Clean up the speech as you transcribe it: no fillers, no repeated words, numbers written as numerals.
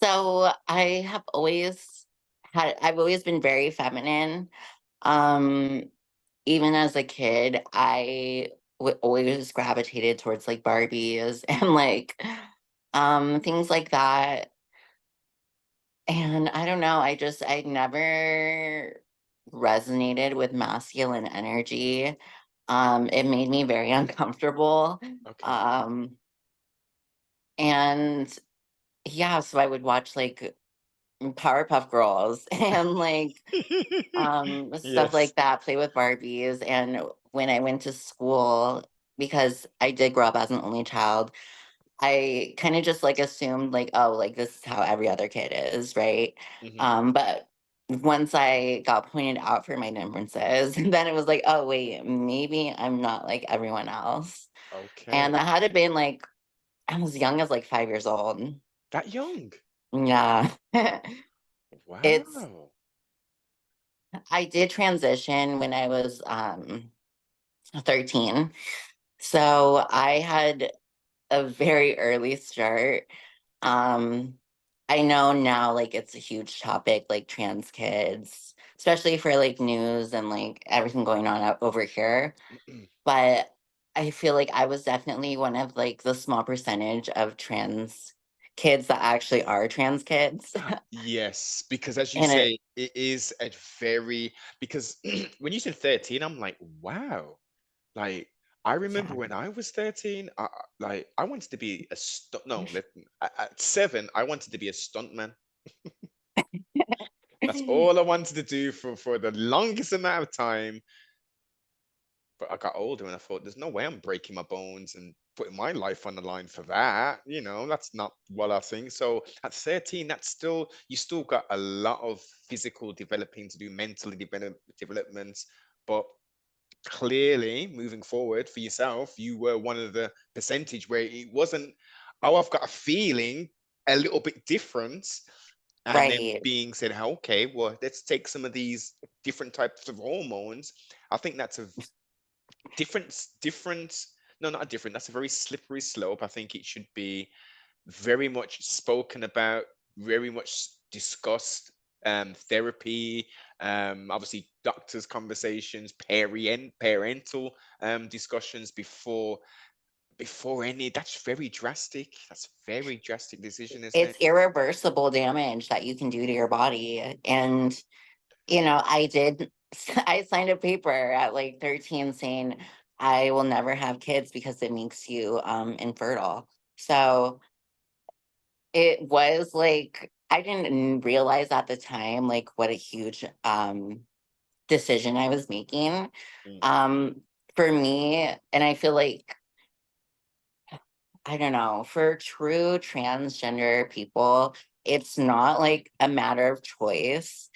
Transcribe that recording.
So I've always been very feminine. Um, Even as a kid, I would always gravitated towards like Barbies and like things like that. And I don't know, I never resonated with masculine energy. It made me very uncomfortable. Okay. Um, and yeah, so I would watch like Powerpuff Girls and like stuff Yes. like that, play with Barbies. And when I went to school, because I did grow up as an only child, I kind of just like assumed like, oh, like this is how every other kid is, right? Mhm. But once I got pointed out for my differences, then it was like, oh wait, maybe I'm not like everyone else. Okay. And that had to been like I was young as like 5 years old. That young? Yeah. It's Wow. I did transition when I was 13. So I had a very early start. Um, I know now like it's a huge topic, like trans kids, especially for like news and like everything going on out over here. But I feel like I was definitely one of like the small percentage of trans kids that actually are trans kids. Yes, because as you And it, say, it is a very because when you said 13, I'm like, wow. Like I remember yeah. when I was 13, like I wanted to be a stunt. No, at 7, I wanted to be a stuntman. That's all I wanted to do for the longest amount of time. But I got older and I thought, there's no way I'm breaking my bones and putting my life on the line for that. That's not what I think. So at 13, that's still, you still got a lot of physical developing to do, mentally developments. But clearly, moving forward for yourself, you were one of the percentage where it wasn't, oh, I've got a feeling a little bit different. And then Right. being said, okay, well, let's take some of these different types of hormones. I think that's a different, no, not a different, that's a very slippery slope. I think it should be very much spoken about, very much discussed. Therapy, obviously doctors conversations, parental discussions before any. That's very drastic. That's very drastic decision, isn't it? It's irreversible damage that you can do to your body. And, I signed a paper at like 13 saying I will never have kids because it makes you infertile. So it was like, I didn't realize at the time like what a huge decision I was making. Mm. Um, for me, and I feel like I don't know, for true transgender people, it's not like a matter of choice.